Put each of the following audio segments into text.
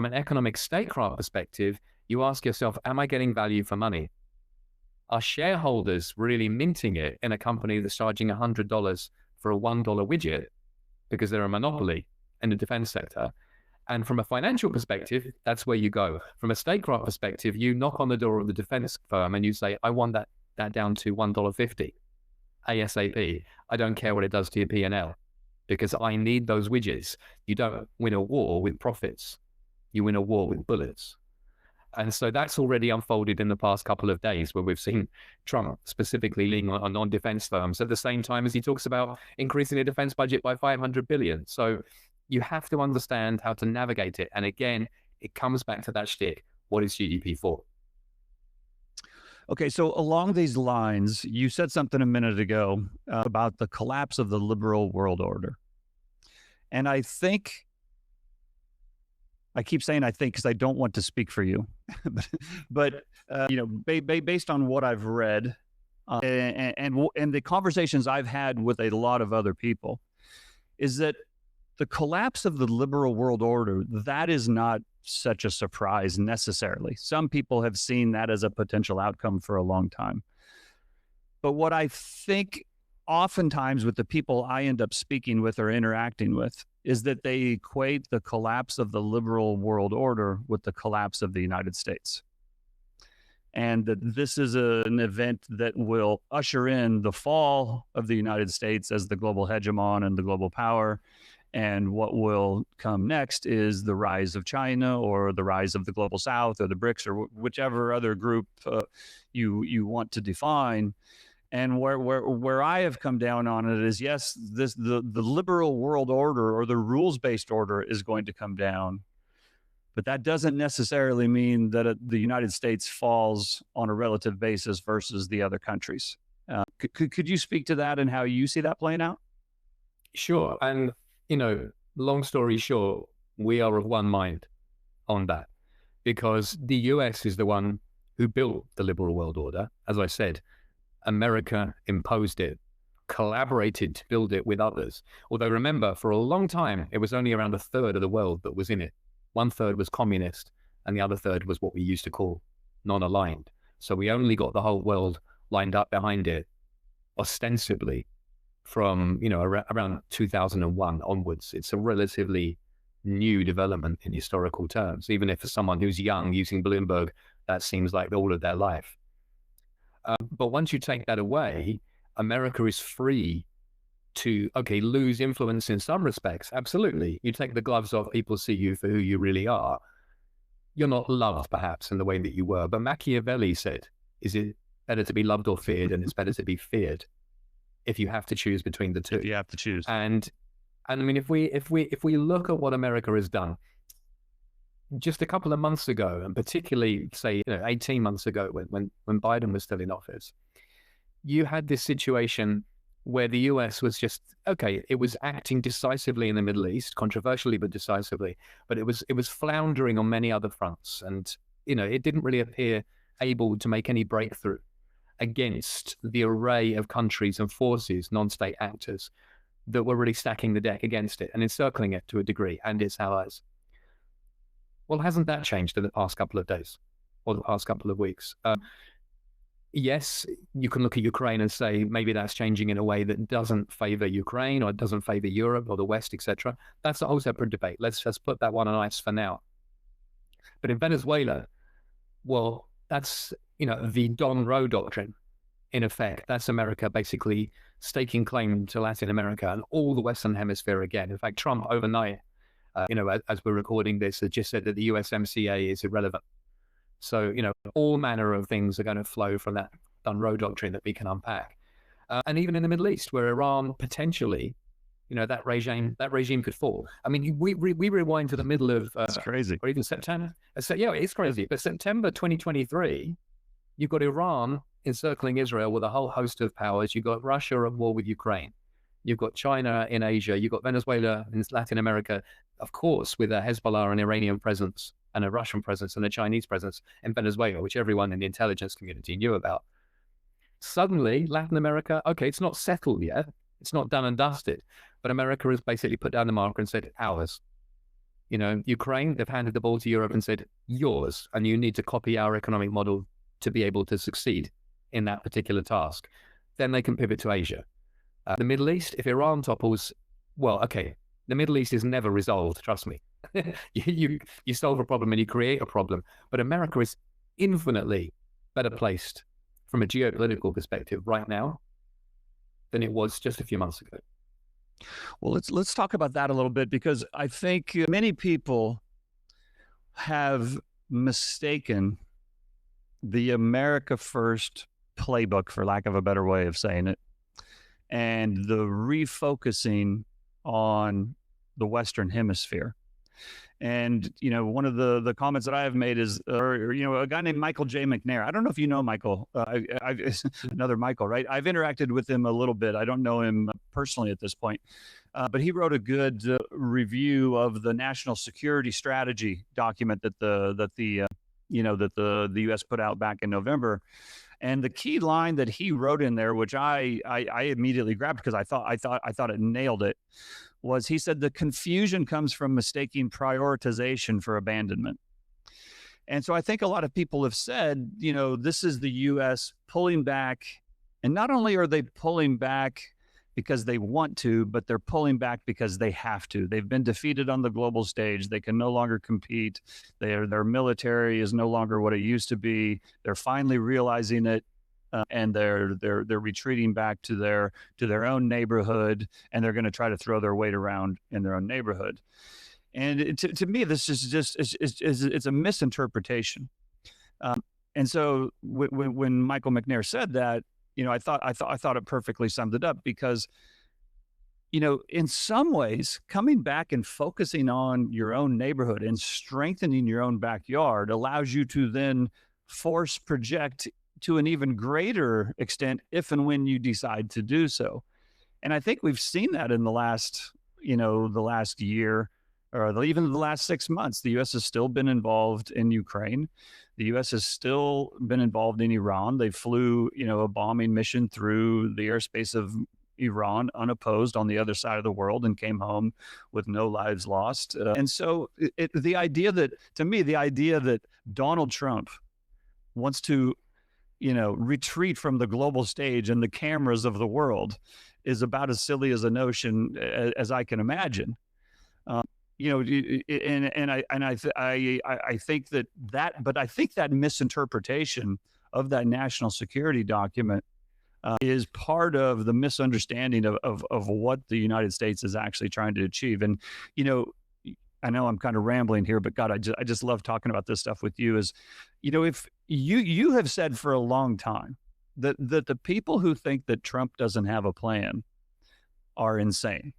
from an economic statecraft perspective, you ask yourself, am I getting value for money? Are shareholders really minting it in a company that's charging $100 for a $1 widget because they're a monopoly in the defense sector? And from a financial perspective, that's where you go. From a statecraft perspective, you knock on the door of the defense firm and you say, I want that down to $1.50 ASAP. I don't care what it does to your P&L because I need those widgets. You don't win a war with profits. You win a war with bullets. And so that's already unfolded in the past couple of days where we've seen Trump specifically leaning on non-defense firms at the same time as he talks about increasing the defense budget by $500 billion. So you have to understand how to navigate it. And again, it comes back to that shtick. What is GDP for? Okay, so along these lines, you said something a minute ago about the collapse of the liberal world order. And I keep saying I think because I don't want to speak for you, but based on what I've read and the conversations I've had with a lot of other people, is that the collapse of the liberal world order, that is not such a surprise necessarily. Some people have seen that as a potential outcome for a long time. But what I think oftentimes with the people I end up speaking with or interacting with is that they equate the collapse of the liberal world order with the collapse of the United States. And that this is an event that will usher in the fall of the United States as the global hegemon and the global power. And what will come next is the rise of China or the rise of the global South or the BRICS or whichever other group you want to define. And where I have come down on it is, yes, the liberal world order or the rules-based order is going to come down, but that doesn't necessarily mean that the United States falls on a relative basis versus the other countries. Could you speak to that and how you see that playing out? Sure. And, long story short, we are of one mind on that because the US is the one who built the liberal world order. As I said, America imposed it, collaborated to build it with others. Although remember, for a long time, it was only around a third of the world that was in it. 1/3 was communist, and the other third was what we used to call non-aligned. So we only got the whole world lined up behind it, ostensibly, from around 2001 onwards. It's a relatively new development in historical terms, even if for someone who's young using Bloomberg, that seems like all of their life. But once you take that away, America is free to, lose influence in some respects. Absolutely. You take the gloves off, people see you for who you really are. You're not loved, perhaps, in the way that you were. But Machiavelli said, is it better to be loved or feared? And it's better to be feared if you have to choose between the two. You have to choose. And I mean, if we look at what America has done, just a couple of months ago, and particularly, say, 18 months ago when Biden was still in office, you had this situation where the US was just, it was acting decisively in the Middle East, controversially but decisively, but it was floundering on many other fronts. And, it didn't really appear able to make any breakthrough against the array of countries and forces, non-state actors, that were really stacking the deck against it and encircling it to a degree and its allies. Well, hasn't that changed in the past couple of days or the past couple of weeks? Yes, you can look at Ukraine and say maybe that's changing in a way that doesn't favor Ukraine or it doesn't favor Europe or the West, etc. That's a whole separate debate. Let's just put that one on ice for now. But in Venezuela, well, that's, the Monroe Doctrine, in effect. That's America basically staking claim to Latin America and all the Western Hemisphere again. In fact, Trump overnight, as we're recording this, has just said that the USMCA is irrelevant. So, all manner of things are going to flow from that Monroe Doctrine that we can unpack. And even in the Middle East, where Iran potentially, that regime could fall. I mean, we rewind to the middle of... That's crazy. Or even September. Yeah, it's crazy. But September 2023, you've got Iran encircling Israel with a whole host of powers. You've got Russia at war with Ukraine. You've got China in Asia. You've got Venezuela in Latin America, of course, with a Hezbollah and Iranian presence and a Russian presence and a Chinese presence in Venezuela, which everyone in the intelligence community knew about. Suddenly, Latin America, it's not settled yet. It's not done and dusted. But America has basically put down the marker and said, ours. Ukraine, they've handed the ball to Europe and said, yours, and you need to copy our economic model to be able to succeed in that particular task. Then they can pivot to Asia. The Middle East, if Iran topples, well, okay, the Middle East is never resolved, trust me. you solve a problem and you create a problem. But America is infinitely better placed from a geopolitical perspective right now than it was just a few months ago. Well, let's talk about that a little bit, because I think many people have mistaken the America First playbook, for lack of a better way of saying it, and the refocusing on the Western Hemisphere. And, one of the comments that I have made is, a guy named Michael J. McNair. I don't know if you know Michael. Another Michael, right? I've interacted with him a little bit. I don't know him personally at this point. But he wrote a good review of the national security strategy document that the U.S. put out back in November. And the key line that he wrote in there, which I immediately grabbed because I thought it nailed it, was he said the confusion comes from mistaking prioritization for abandonment. And so I think a lot of people have said, this is the U.S. pulling back, and not only are they pulling back because they want to, but they're pulling back because they have to. They've been defeated on the global stage. They can no longer compete. Their military is no longer what it used to be. They're finally realizing it, and they're retreating back to their own neighborhood, and they're going to try to throw their weight around in their own neighborhood. And to me, this is just it's a misinterpretation. And so when Michael McNair said that, I thought it perfectly summed it up, because, in some ways, coming back and focusing on your own neighborhood and strengthening your own backyard allows you to then force project to an even greater extent if and when you decide to do so. And I think we've seen that in the last year, or even the last 6 months. The U.S. has still been involved in Ukraine. The U.S. has still been involved in Iran. They flew, a bombing mission through the airspace of Iran unopposed on the other side of the world and came home with no lives lost. And so the idea that Donald Trump wants to, retreat from the global stage and the cameras of the world is about as silly as a notion as I can imagine. I think that misinterpretation of that national security document is part of the misunderstanding of what the United States is actually trying to achieve. And, I know I'm kind of rambling here, but God, I just love talking about this stuff with you. Is, if you have said for a long time that the people who think that Trump doesn't have a plan are insane,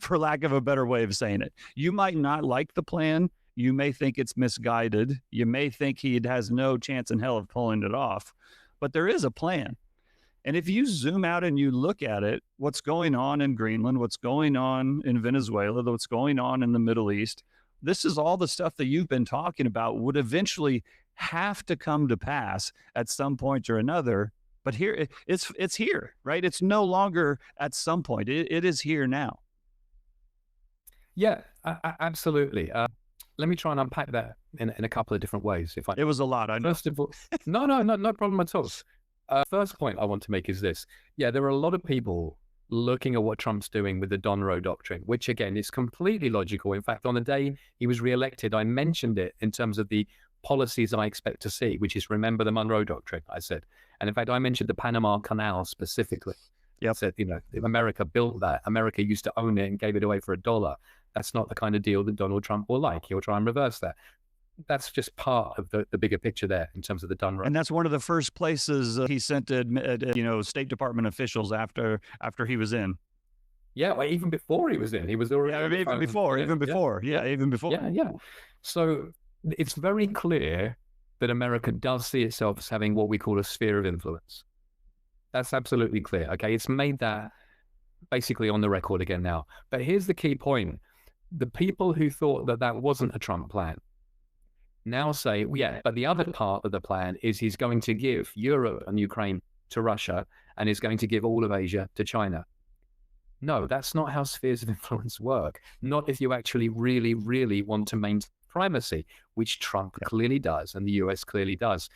for lack of a better way of saying it. You might not like the plan. You may think it's misguided. You may think he has no chance in hell of pulling it off, but there is a plan. And if you zoom out and you look at it, what's going on in Greenland, what's going on in Venezuela, what's going on in the Middle East, this is all the stuff that you've been talking about would eventually have to come to pass at some point or another. But here, it's here, right? It's no longer at some point. It is here now. Yeah, absolutely. Let me try and unpack that in a couple of different ways. It was a lot, I know. First of all, no problem at all. First point I want to make is this. Yeah, there are a lot of people looking at what Trump's doing with the Monroe Doctrine, which again is completely logical. In fact, on the day he was reelected, I mentioned it in terms of the policies I expect to see, which is remember the Monroe Doctrine, I said. And in fact, I mentioned the Panama Canal specifically. I said, if America built that, America used to own it and gave it away for $1. That's not the kind of deal that Donald Trump will like. He'll try and reverse that. That's just part of the bigger picture there in terms of the Dunroe. And that's one of the first places he sent State Department officials after he was in. Yeah, well, even before he was in, he was already. Even before. Yeah. So it's very clear that America does see itself as having what we call a sphere of influence. That's absolutely clear. Okay, it's made that basically on the record again now. But here's the key point: the people who thought that wasn't a Trump plan now say, yeah, but the other part of the plan is he's going to give Europe and Ukraine to Russia, and is going to give all of Asia to China. No, that's not how spheres of influence work. Not if you actually really, really want to maintain primacy, which Trump Yeah. clearly does and the US clearly does.